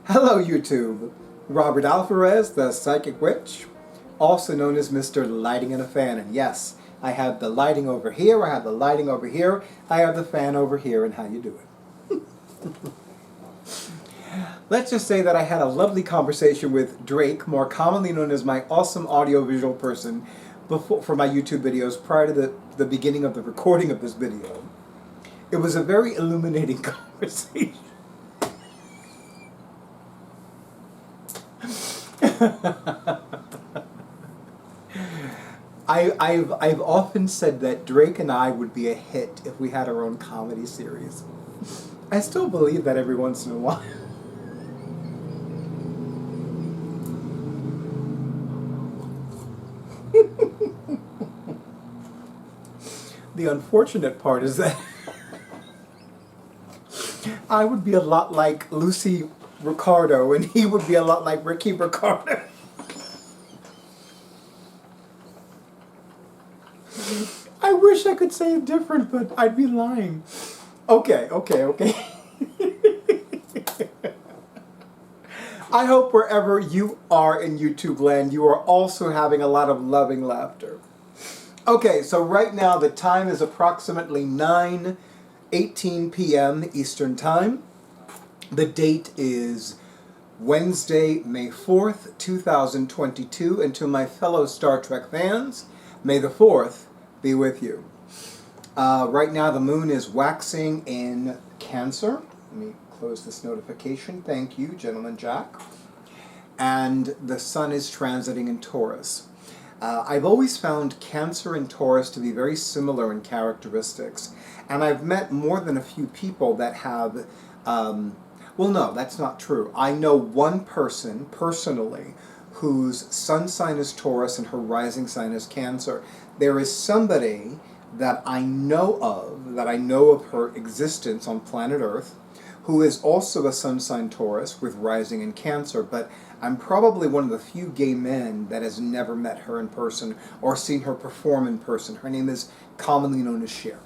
Hello YouTube! Robert Alvarez, the Psychic Witch, also known as Mr. Lighting in a Fan. And yes, I have the lighting over here, I have the lighting over here, I have the fan over here, and how you doing? Let's just say that I had a lovely conversation with Drake, more commonly known as my awesome audiovisual person, for my YouTube videos prior to the beginning of the recording of this video. It was a very illuminating conversation. I've often said that Drake and I would be a hit if we had our own comedy series. I still believe that every once in a while. The unfortunate part is that I would be a lot like Lucy Ricardo and he would be a lot like Ricky Ricardo. I wish I could say it different, but I'd be lying. Okay. I hope wherever you are in YouTube land, you are also having a lot of loving laughter. Okay, so right now the time is approximately 9:18 p.m. Eastern Time. The date is Wednesday, May 4th, 2022, and to my fellow Star Trek fans, May the 4th be with you. Right now the moon is waxing in Cancer. Let me close this notification. Thank you, Gentleman Jack. And the sun is transiting in Taurus. I've always found Cancer and Taurus to be very similar in characteristics. And I've met more than a few people that have, well, no, that's not true. I know one person, personally, whose sun sign is Taurus and her rising sign is Cancer. There is somebody that I know of her existence on planet Earth, who is also a sun sign Taurus with rising in Cancer, but I'm probably one of the few gay men that has never met her in person or seen her perform in person. Her name is commonly known as Cher.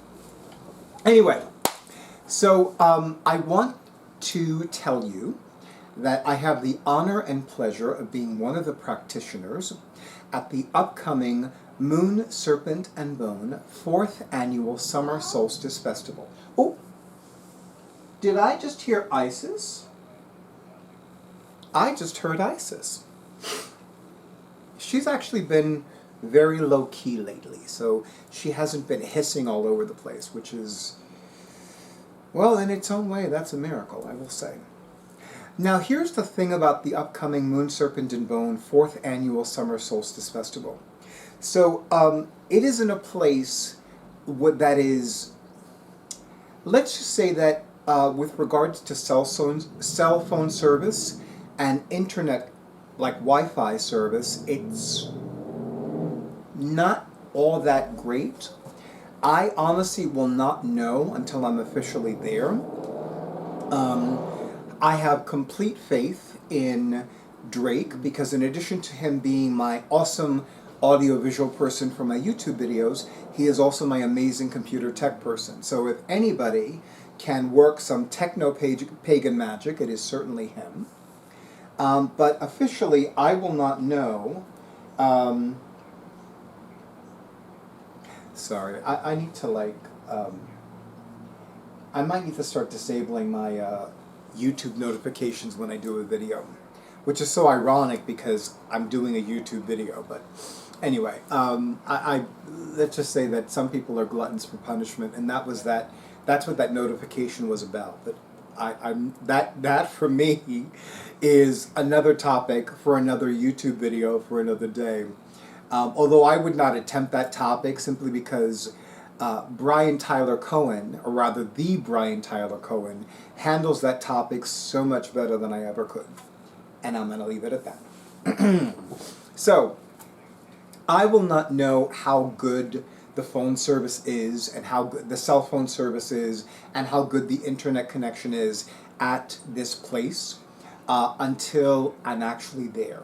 Anyway, so I want to tell you that I have the honor and pleasure of being one of the practitioners at the upcoming Moon Serpent and Bone 4th Annual Summer Solstice Festival. Oh, did I just hear Isis? I just heard Isis. She's actually been very low-key lately, so she hasn't been hissing all over the place, which is, well, in its own way, that's a miracle, I will say. Now, here's the thing about the upcoming Moon Serpent and Bone 4th Annual Summer Solstice Festival. So, it is in a place that is, let's just say that with regards to cell phone service and internet, like Wi-Fi service, it's not all that great. I honestly will not know until I'm officially there. I have complete faith in Drake because in addition to him being my awesome audiovisual person for my YouTube videos, he is also my amazing computer tech person. So if anybody can work some techno-pagan magic, it is certainly him. But officially, I will not know. Sorry, I need to I might need to start disabling my YouTube notifications when I do a video, which is so ironic because I'm doing a YouTube video. But anyway, let's just say that some people are gluttons for punishment, and that's what that notification was about. But that for me is another topic for another YouTube video for another day. Although I would not attempt that topic simply because Brian Tyler Cohen, or rather the Brian Tyler Cohen, handles that topic so much better than I ever could. And I'm going to leave it at that. So, I will not know how good the phone service is and how good the cell phone service is and how good the internet connection is at this place until I'm actually there.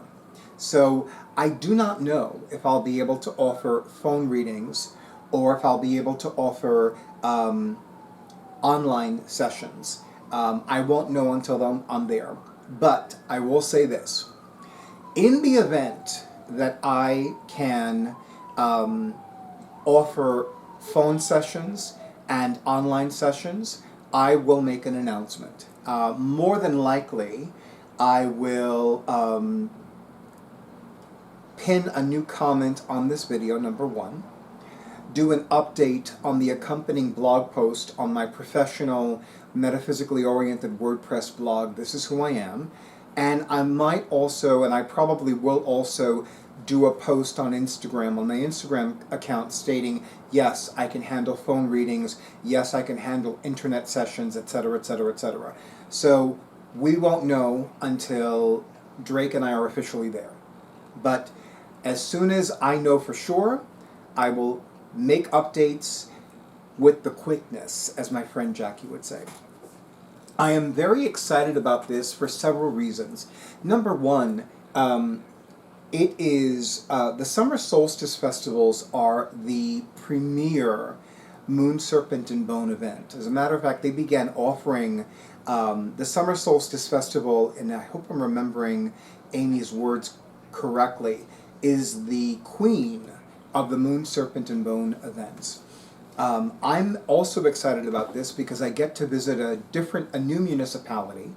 So I do not know if I'll be able to offer phone readings or if I'll be able to offer online sessions. I won't know until I'm there. But I will say this. In the event that I can offer phone sessions and online sessions, I will make an announcement. More than likely, I will pin a new comment on this video, number one, do an update on the accompanying blog post on my professional, metaphysically oriented WordPress blog, This Is Who I Am, and I might also, and I probably will also, do a post on Instagram, on my Instagram account, stating, yes, I can handle phone readings, yes, I can handle internet sessions, etc., etc., etc. So we won't know until Drake and I are officially there. But as soon as I know for sure, I will make updates with the quickness, as my friend Jackie would say. I am very excited about this for several reasons. Number one, it is, the Summer Solstice Festivals are the premier Moon Serpent and Bone event. As a matter of fact, they began offering the Summer Solstice Festival, and I hope I'm remembering Amy's words correctly, is the queen of the Moon Serpent and Bone events. I'm also excited about this because I get to visit a new municipality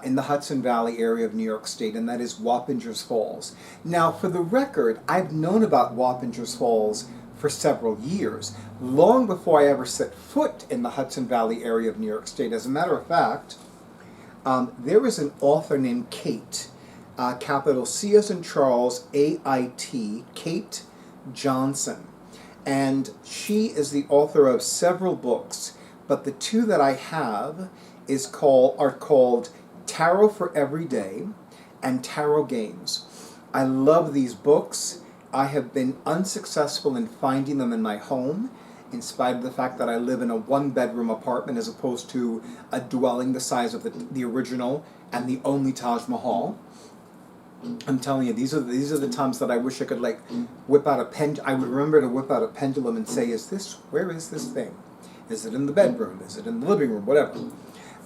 in the Hudson Valley area of New York State, and that is Wappingers Falls. Now, for the record, I've known about Wappingers Falls for several years, long before I ever set foot in the Hudson Valley area of New York State. As a matter of fact, there is an author named Kate, capital C as in Charles, A-I-T, Kate Johnson. And she is the author of several books, but the two that I have are called Tarot for Every Day and Tarot Games. I love these books. I have been unsuccessful in finding them in my home, in spite of the fact that I live in a one-bedroom apartment as opposed to a dwelling the size of the original and the only Taj Mahal. I'm telling you, these are the times that I wish I could like whip out I would remember to whip out a pendulum and say, where is this thing? Is it in the bedroom? Is it in the living room? Whatever.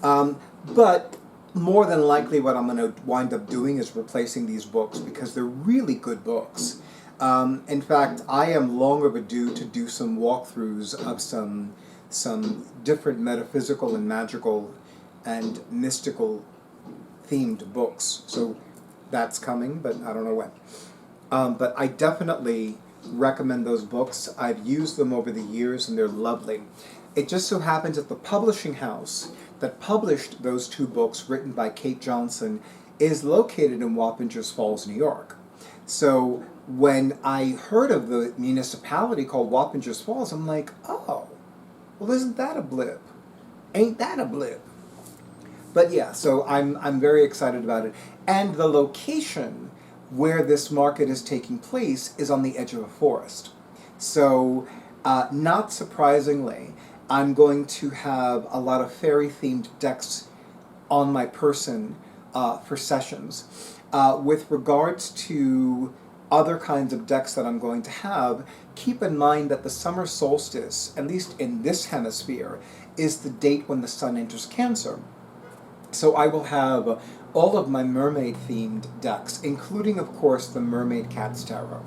But more than likely what I'm going to wind up doing is replacing these books because they're really good books. In fact, I am long overdue to do some walkthroughs of some different metaphysical and magical and mystical themed books. So that's coming, but I don't know when. But I definitely recommend those books. I've used them over the years and they're lovely. It just so happens that the publishing house that published those two books written by Kate Johnson is located in Wappingers Falls, New York. So when I heard of the municipality called Wappingers Falls, I'm like, oh, well, isn't that a blip? Ain't that a blip? But yeah, so I'm very excited about it. And the location where this market is taking place is on the edge of a forest. So, not surprisingly, I'm going to have a lot of fairy-themed decks on my person for sessions. With regards to other kinds of decks that I'm going to have, keep in mind that the summer solstice, at least in this hemisphere, is the date when the sun enters Cancer. So I will have all of my mermaid-themed decks, including, of course, the Mermaid Cats Tarot.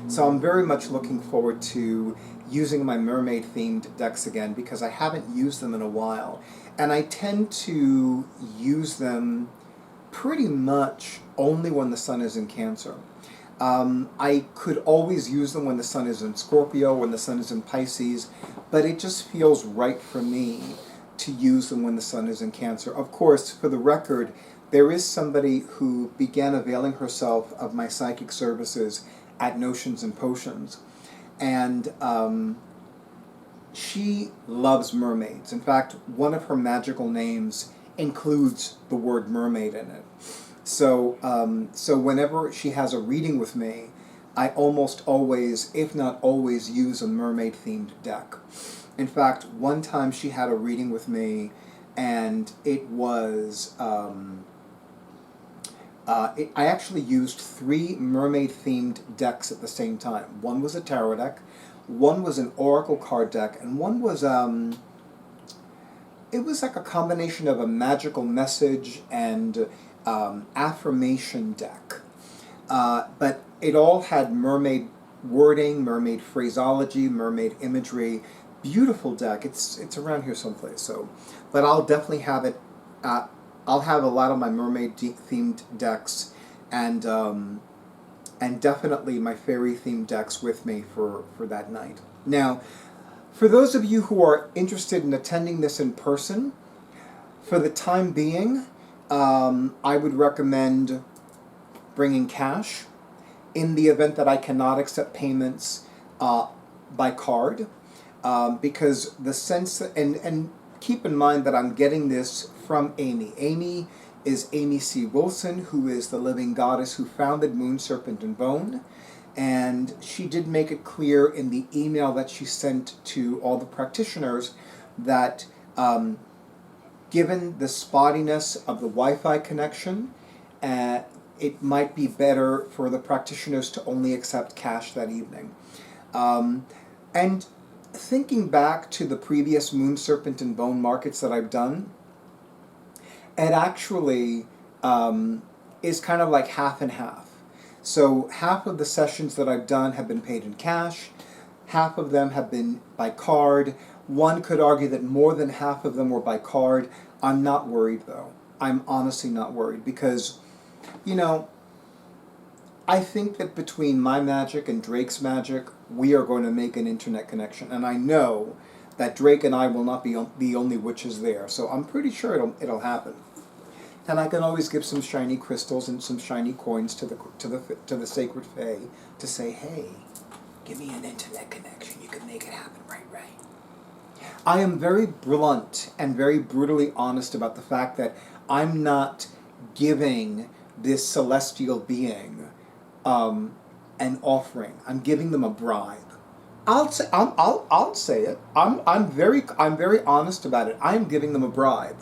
So I'm very much looking forward to using my mermaid-themed decks again because I haven't used them in a while. And I tend to use them pretty much only when the sun is in Cancer. I could always use them when the sun is in Scorpio, when the sun is in Pisces, but it just feels right for me to use them when the sun is in Cancer. Of course, for the record, there is somebody who began availing herself of my psychic services at Notions and Potions, and she loves mermaids. In fact, one of her magical names includes the word mermaid in it. So, so whenever she has a reading with me, I almost always, if not always, use a mermaid-themed deck. In fact, one time she had a reading with me, and it was, I actually used 3 mermaid-themed decks at the same time. One was a tarot deck, one was an oracle card deck, and one was, it was like a combination of a magical message and affirmation deck. But it all had mermaid wording, mermaid phraseology, mermaid imagery. Beautiful deck. It's around here someplace. So, but I'll definitely have it. I'll have a lot of my mermaid themed decks, and definitely my fairy themed decks with me for that night. Now, for those of you who are interested in attending this in person, for the time being, I would recommend bringing cash in the event that I cannot accept payments by card, because the sense that, and keep in mind that I'm getting this from Amy. Amy is Amy C. Wilson, who is the living goddess who founded Moon Serpent and Bone, and she did make it clear in the email that she sent to all the practitioners that given the spottiness of the Wi-Fi connection, it might be better for the practitioners to only accept cash that evening. And thinking back to the previous Moon Serpent and Bone markets that I've done, it actually is kind of like half and half. So half of the sessions that I've done have been paid in cash, half of them have been by card. One could argue that more than half of them were by card. I'm not worried though. I'm honestly not worried because, you know, I think that between my magic and Drake's magic, we are going to make an internet connection. And I know that Drake and I will not be the only witches there. So I'm pretty sure it'll happen. And I can always give some shiny crystals and some shiny coins to the sacred fae to say, hey, give me an internet connection. You can make it happen, right? I am very blunt and very brutally honest about the fact that I'm not giving this celestial being an offering. I'm giving them a bribe. I'll say it. I'm very honest about it. I am giving them a bribe.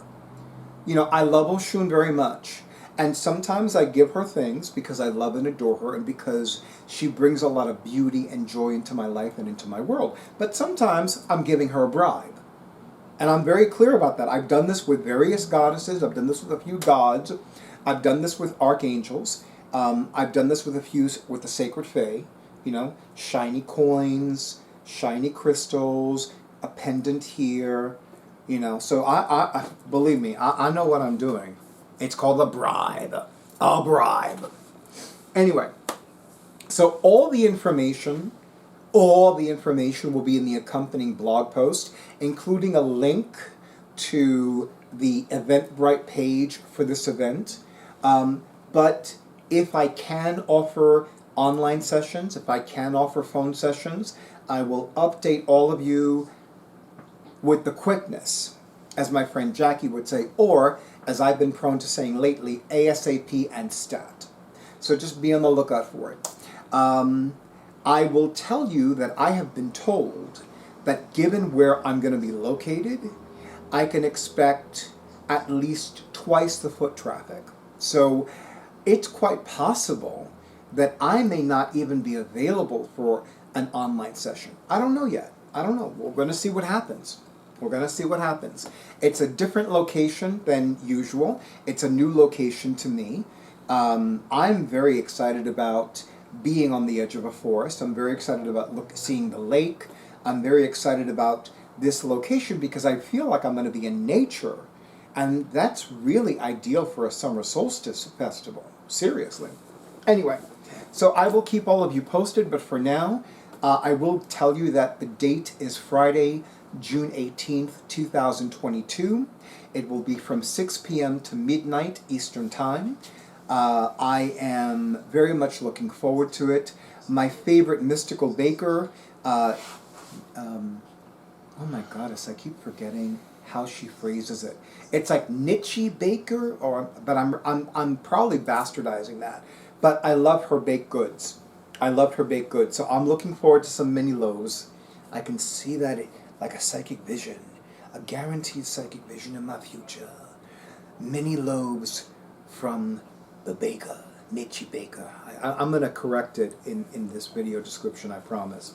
You know, I love Oshun very much, and sometimes I give her things because I love and adore her and because she brings a lot of beauty and joy into my life and into my world. But sometimes I'm giving her a bribe. And I'm very clear about that. I've done this with various goddesses. I've done this with a few gods. I've done this with archangels. I've done this with with the sacred fae. You know, shiny coins, shiny crystals, a pendant here. You know, so I believe me, I know what I'm doing. It's called a bribe. A bribe. Anyway, so all the information will be in the accompanying blog post, including a link to the Eventbrite page for this event. But if I can offer online sessions, if I can offer phone sessions, I will update all of you with the quickness, as my friend Jackie would say, or, as I've been prone to saying lately, ASAP and stat. So just be on the lookout for it. I will tell you that I have been told that given where I'm going to be located, I can expect at least twice the foot traffic. So it's quite possible that I may not even be available for an online session. I don't know yet. I don't know. We're going to see what happens. It's a different location than usual. It's a new location to me. I'm very excited about being on the edge of a forest. I'm very excited about seeing the lake. I'm very excited about this location because I feel like I'm going to be in nature. And that's really ideal for a summer solstice festival. Seriously. Anyway, so I will keep all of you posted, but for now, I will tell you that the date is Friday, June 18th, 2022. It will be from 6 p.m. to midnight Eastern Time. I am very much looking forward to it. My favorite mystical baker, oh my goddess, I keep forgetting how she phrases it. It's like Nietzsche baker, but I'm probably bastardizing that. But I love her baked goods. So I'm looking forward to some mini loaves. I can see that like a psychic vision, a guaranteed psychic vision in my future. Mini loaves from the baker, Nietzsche baker. I'm going to correct it in this video description, I promise.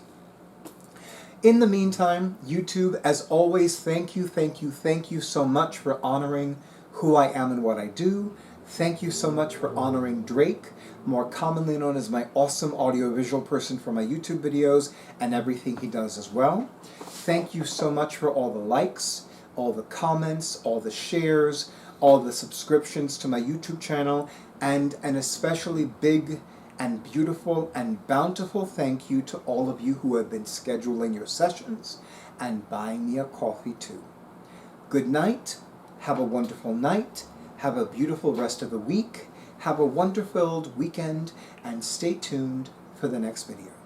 In the meantime, YouTube, as always, thank you so much for honoring who I am and what I do. Thank you so much for honoring Drake, more commonly known as my awesome audiovisual person for my YouTube videos and everything he does as well. Thank you so much for all the likes, all the comments, all the shares, all the subscriptions to my YouTube channel, and an especially big and beautiful and bountiful thank you to all of you who have been scheduling your sessions and buying me a coffee too. Good night, have a wonderful night, have a beautiful rest of the week, have a wonderful weekend, and stay tuned for the next video.